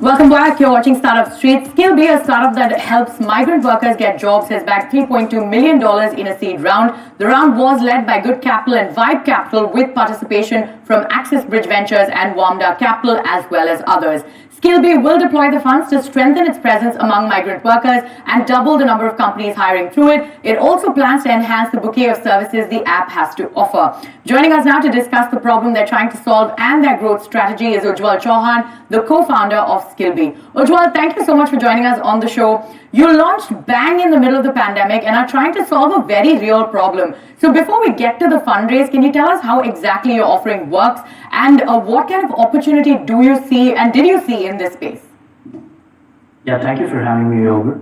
Welcome back. You're watching Startup Street. Skillbee, a startup that helps migrant workers get jobs, has backed $3.2 million in a seed round. The round was led by Good Capital and Vibe Capital, with participation from Axis Bridge Ventures and Wamda Capital, as well as others. Skillbee will deploy the funds to strengthen its presence among migrant workers and double the number of companies hiring through it. It also plans to enhance the bouquet of services the app has to offer. Joining us now to discuss the problem they're trying to solve and their growth strategy is Ujjwal Chauhan, the co-founder of Skillbee. Ujjwal, thank you so much for joining us on the show. You launched bang in the middle of the pandemic and are trying to solve a very real problem. So before we get to the fundraise, can you tell us how exactly your offering works and what kind of opportunity do you see and did you see in this space? Yeah, thank you for having me over.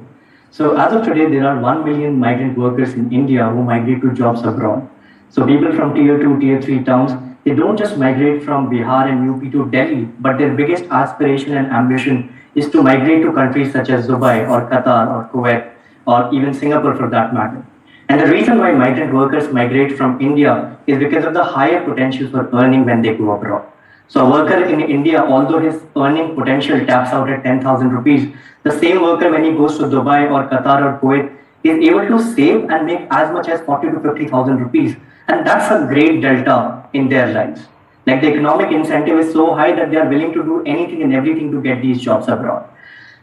So as of today, there are 1 million migrant workers in India who migrate to jobs abroad. So people from tier 2, tier 3 towns, they don't just migrate from Bihar and UP to Delhi, but their biggest aspiration and ambition is to migrate to countries such as Dubai or Qatar or Kuwait or even Singapore for that matter. And the reason why migrant workers migrate from India is because of the higher potential for earning when they go abroad. So a worker in India, although his earning potential taps out at 10,000 rupees, the same worker when he goes to Dubai or Qatar or Kuwait is able to save and make as much as 40 to 50,000 rupees. And that's a great delta in their lives. Like, the economic incentive is so high that they are willing to do anything and everything to get these jobs abroad.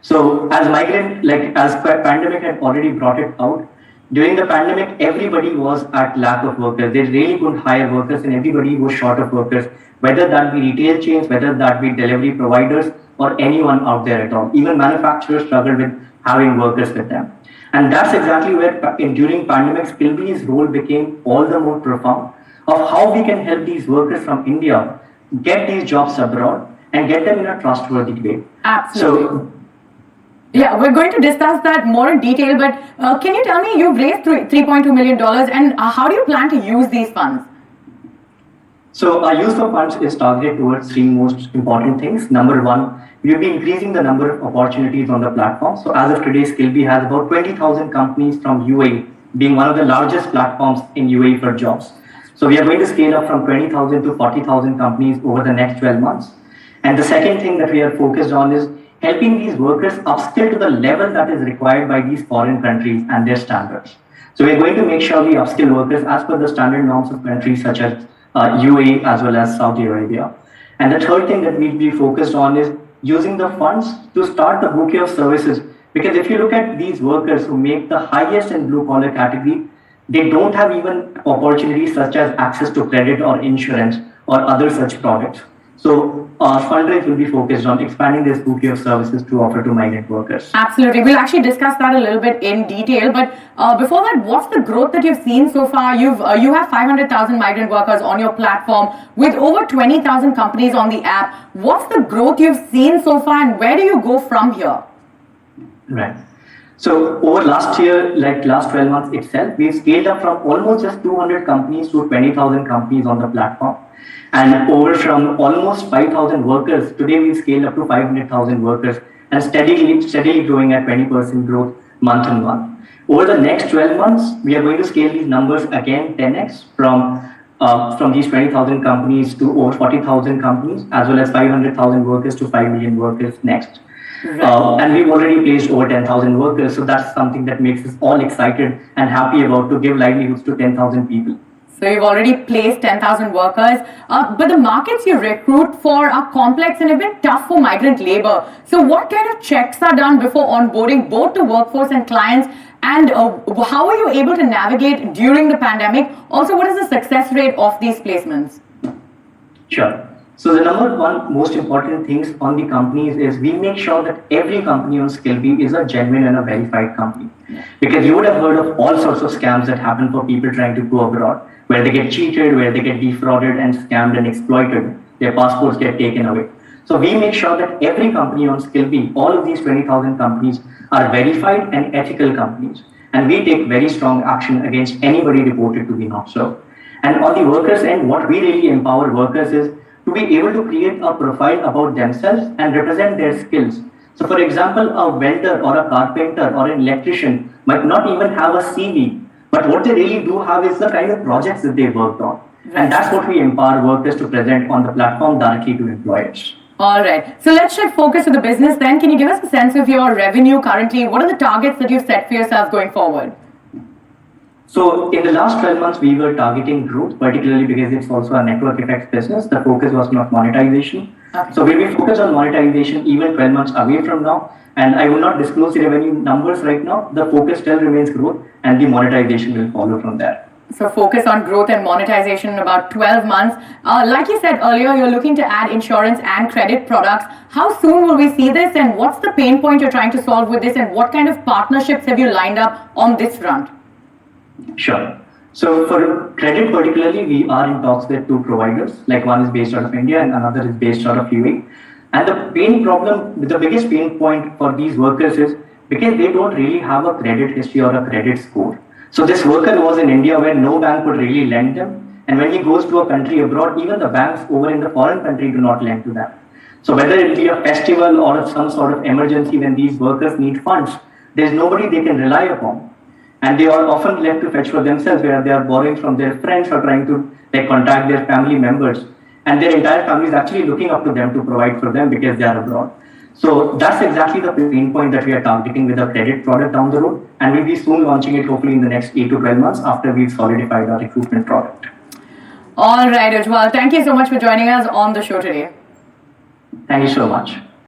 So as pandemic had already brought it out, during the pandemic, everybody was at lack of workers. They really couldn't hire workers and everybody was short of workers, whether that be retail chains, whether that be delivery providers or anyone out there at all. Even manufacturers struggled with having workers with them. And that's exactly where during pandemic, Skillbee's role became all the more profound of how we can help these workers from India get these jobs abroad and get them in a trustworthy way. Absolutely. Yeah, we're going to discuss that more in detail, but can you tell me, you've raised $3.2 million and how do you plan to use these funds? So our use of funds is targeted towards three most important things. Number one, we'll be increasing the number of opportunities on the platform. So as of today, Skillbee has about 20,000 companies from UAE, being one of the largest platforms in UAE for jobs. So we are going to scale up from 20,000 to 40,000 companies over the next 12 months. And the second thing that we are focused on is helping these workers upskill to the level that is required by these foreign countries and their standards. So we're going to make sure we upskill workers as per the standard norms of countries such as UAE as well as Saudi Arabia. And the third thing that we'll be focused on is using the funds to start the bouquet of services. Because if you look at these workers who make the highest in blue collar category, they don't have even opportunities such as access to credit or insurance or other such products. So our fundraise will be focused on expanding this bouquet of services to offer to migrant workers. Absolutely. We'll actually discuss that a little bit in detail. But before that, what's the growth that you've seen so far? You have 500,000 migrant workers on your platform with over 20,000 companies on the app. What's the growth you've seen so far and where do you go from here? Right. So over last year, like last 12 months itself, we've scaled up from almost just 200 companies to 20,000 companies on the platform. And over from almost 5,000 workers, today we've scaled up to 500,000 workers and steadily growing at 20% growth month on month. Over the next 12 months, we are going to scale these numbers again 10x from these 20,000 companies to over 40,000 companies, as well as 500,000 workers to 5 million workers next. Right. And we've already placed over 10,000 workers, so that's something that makes us all excited and happy about to give livelihoods to 10,000 people. So you've already placed 10,000 workers, but the markets you recruit for are complex and a bit tough for migrant labor. So what kind of checks are done before onboarding both the workforce and clients, and how are you able to navigate during the pandemic? Also, what is the success rate of these placements? Sure. So the number one most important things on the companies is we make sure that every company on Skillbee is a genuine and a verified company. Because you would have heard of all sorts of scams that happen for people trying to go abroad, where they get cheated, where they get defrauded and scammed and exploited, their passports get taken away. So we make sure that every company on Skillbee, all of these 20,000 companies are verified and ethical companies. And we take very strong action against anybody reported to be not so. And on the workers end, what we really empower workers is to be able to create a profile about themselves and represent their skills. So for example, a welder or a carpenter or an electrician might not even have a CV, but what they really do have is the kind of projects that they worked on. And that's what we empower workers to present on the platform directly to employers. All right. So let's shift focus to the business then. Can you give us a sense of your revenue currently? What are the targets that you've set for yourself going forward? So in the last 12 months, we were targeting growth, particularly because it's also a network effects business. The focus was not monetization. Okay. So we'll be focused on monetization even 12 months away from now. And I will not disclose the revenue numbers right now. The focus still remains growth, and the monetization will follow from there. So focus on growth and monetization in about 12 months. Like you said earlier, you're looking to add insurance and credit products. How soon will we see this, and what's the pain point you're trying to solve with this, and what kind of partnerships have you lined up on this front? Sure. So for credit particularly, we are in talks with two providers, like one is based out of India and another is based out of UAE. And the biggest pain point for these workers is because they don't really have a credit history or a credit score. So this worker was in India where no bank would really lend them. And when he goes to a country abroad, even the banks over in the foreign country do not lend to them. So whether it be a festival or some sort of emergency when these workers need funds, there's nobody they can rely upon. And they are often left to fetch for themselves, where they are borrowing from their friends or trying to contact their family members. And their entire family is actually looking up to them to provide for them because they are abroad. So that's exactly the pain point that we are targeting with a credit product down the road. And we'll be soon launching it hopefully in the next 8 to 12 months after we've solidified our recruitment product. All right, Ujjwal. Thank you so much for joining us on the show today. Thank you so much.